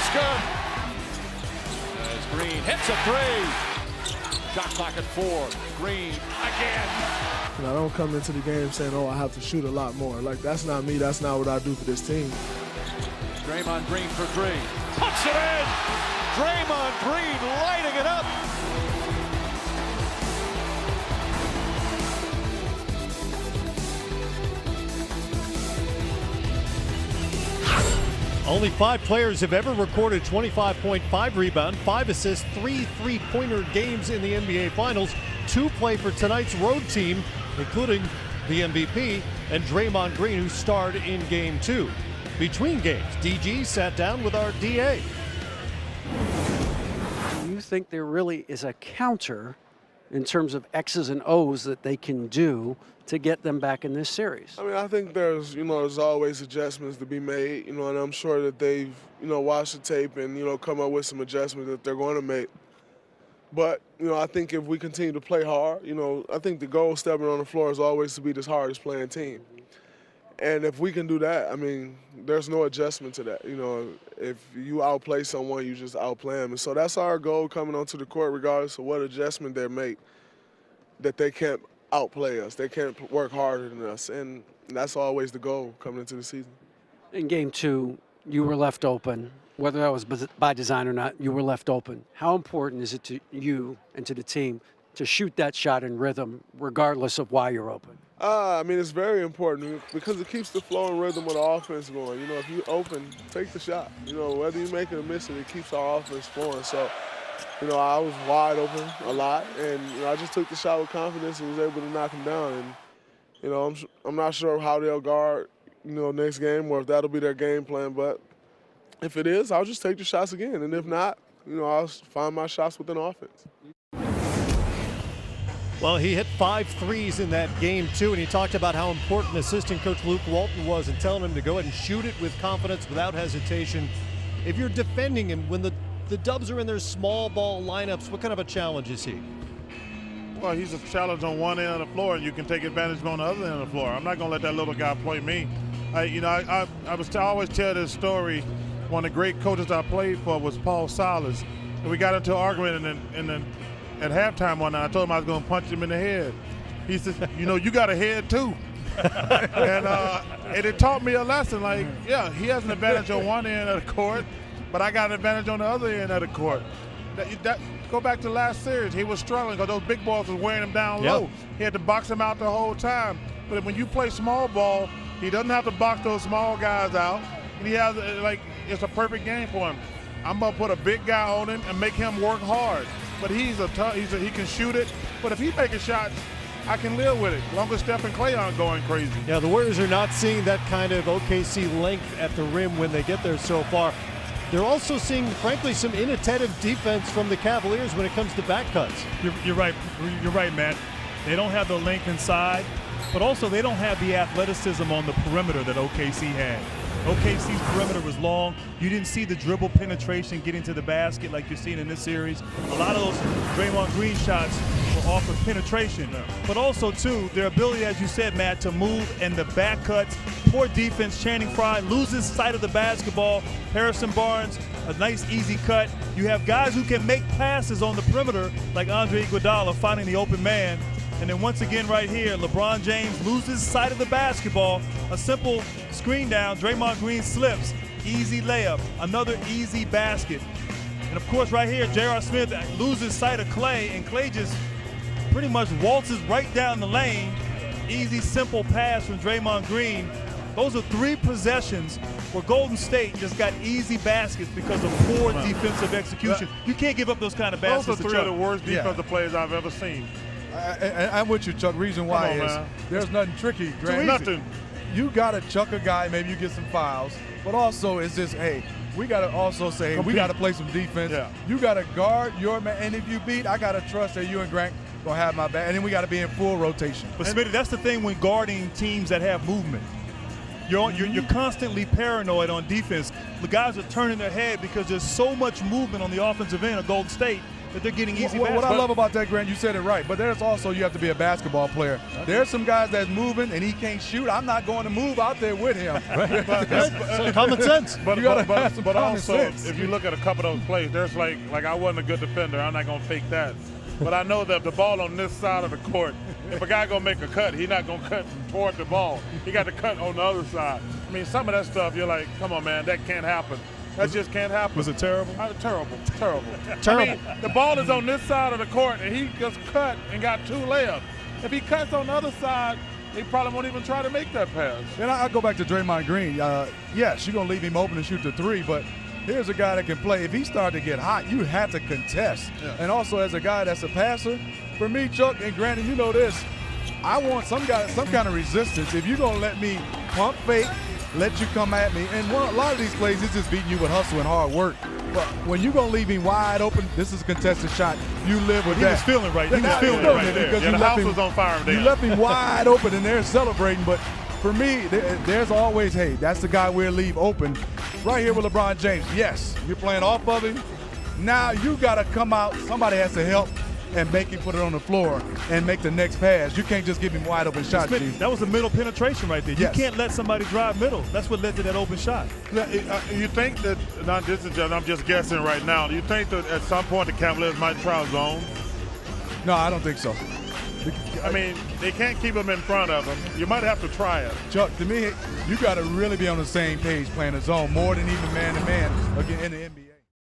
is good. As Green hits a three. Shot clock at 4. Green again. And I don't come into the game saying, oh, I have to shoot a lot more. Like, that's not me. That's not what I do for this team. Draymond Green for 3. Puts it in. Draymond Green lighting it up. Only 5 players have ever recorded 25.5 rebound, 5 assists, 3 three-pointer games in the NBA Finals. 2 play for tonight's road team, including the MVP and Draymond Green, who starred in Game 2. Between games, DG sat down with our DA. Do you think there really is a counter in terms of X's and O's that they can do to get them back in this series? I mean, I think there's always adjustments to be made, and I'm sure that they've, watched the tape and, come up with some adjustments that they're going to make. But, I think if we continue to play hard, I think the goal stepping on the floor is always to be the hardest playing team. And if we can do that, I mean, there's no adjustment to that. If you outplay someone, you just outplay them. And so that's our goal coming onto the court, regardless of what adjustment they make, that they can't outplay us. They can't work harder than us. And that's always the goal coming into the season. In Game 2, you were left open. Whether that was by design or not, you were left open. How important is it to you and to the team to shoot that shot in rhythm, regardless of why you're open? I mean, it's very important because it keeps the flow and rhythm of the offense going. If you open, take the shot. Whether you make it or miss it, it keeps our offense flowing. So, I was wide open a lot, and I just took the shot with confidence and was able to knock him down. And, I'm not sure how they'll guard, next game or if that'll be their game plan. But if it is, I'll just take the shots again. And if not, I'll find my shots within offense. Well, he hit 5 threes in that Game 2, and he talked about how important assistant coach Luke Walton was in telling him to go ahead and shoot it with confidence, without hesitation. If you're defending him when the Dubs are in their small ball lineups, what kind of a challenge is he? Well, he's a challenge on one end of the floor, and you can take advantage on the other end of the floor. I'm not going to let that little guy play me. I always tell this story. One of the great coaches I played for was Paul Silas, and we got into an argument at halftime one night. I told him I was going to punch him in the head. He said, you got a head too. and it taught me a lesson. Like, yeah, he has an advantage on one end of the court, but I got an advantage on the other end of the court. Go back to last series. He was struggling because those big balls was wearing him down low. He had to box him out the whole time. But when you play small ball, he doesn't have to box those small guys out. And he has, it's a perfect game for him. I'm going to put a big guy on him and make him work hard. But he can shoot it. But if he's making shots, I can live with it, as long as Steph and Klay aren't going crazy. Yeah, the Warriors are not seeing that kind of OKC length at the rim when they get there so far. They're also seeing, frankly, some inattentive defense from the Cavaliers when it comes to back cuts. You're right. You're right, Matt. They don't have the length inside, but also they don't have the athleticism on the perimeter that OKC had. OKC's perimeter was long. You didn't see the dribble penetration getting to the basket like you're seeing in this series. A lot of those Draymond Green shots were off of penetration. But also, too, their ability, as you said, Matt, to move and the back cuts. Poor defense. Channing Frye loses sight of the basketball. Harrison Barnes, a nice easy cut. You have guys who can make passes on the perimeter like Andre Iguodala finding the open man. And then once again right here, LeBron James loses sight of the basketball. A simple screen down, Draymond Green slips, easy layup, another easy basket. And of course right here, J.R. Smith loses sight of Klay, and Klay just pretty much waltzes right down the lane. Easy, simple pass from Draymond Green. Those are 3 possessions where Golden State just got easy baskets because of poor defensive execution. You can't give up those kind of baskets. Those are 3 of the worst defensive players I've ever seen. I'm with you, Chuck. Reason why is there's nothing tricky. Nothing. You got to chuck a guy, maybe you get some fouls, but also it's just, hey, we got to also say, hey, we got to play some defense. Yeah. You got to guard your man, and if you beat, I got to trust that you and Grant going to have my back, and then we got to be in full rotation. But Smitty, that's the thing when guarding teams that have movement. You're constantly paranoid on defense. The guys are turning their head because there's so much movement on the offensive end of Golden State that they're getting easy What baskets. I love about that, Grant, you said it right, but there's also, you have to be a basketball player. There's some guys that's moving and he can't shoot. I'm not going to move out there with him. Right. Common sense. But, You gotta but, have some but common also, sense. if you look at a couple of those plays, there's like I wasn't a good defender. I'm not going to fake that. But I know that the ball on this side of the court, if a guy going to make a cut, he's not going to cut toward the ball. He got to cut on the other side. I mean, some of that stuff, you're like, come on, man, that can't happen. That just can't happen. Was it terrible? Terrible. Terrible. I mean, the ball is on this side of the court, and he just cut and got 2 layups. If he cuts on the other side, he probably won't even try to make that pass. And I go back to Draymond Green. Yes, you're going to leave him open to shoot the 3, but here's a guy that can play. If he started to get hot, you have to contest. Yeah. And also as a guy that's a passer, for me, Chuck, and granted, you know this, I want some kind of resistance. If you're going to let me pump fake, let you come at me, and a lot of these plays, it's just beating you with hustle and hard work. But when you're going to leave him wide open, this is a contested shot. You live with He that. was feeling right. He was Now, feeling you know right that there. because Yeah, you the left house him, was on fire you then. left him wide open, and they're celebrating. But for me, there's always, hey, that's the guy we'll leave open. Right here with LeBron James. Yes, you're playing off of him. Now you got to come out. Somebody has to help and make him put it on the floor and make the next pass. You can't just give him wide open shots. That was a middle penetration right there. Yes. You can't let somebody drive middle. That's what led to that open shot. Now, you think that, I'm just guessing right now, do you think that at some point the Cavaliers might try zone? No, I don't think so. I mean, they can't keep him in front of him. You might have to try it. Chuck, to me, you got to really be on the same page playing a zone more than even man-to-man again in the NBA.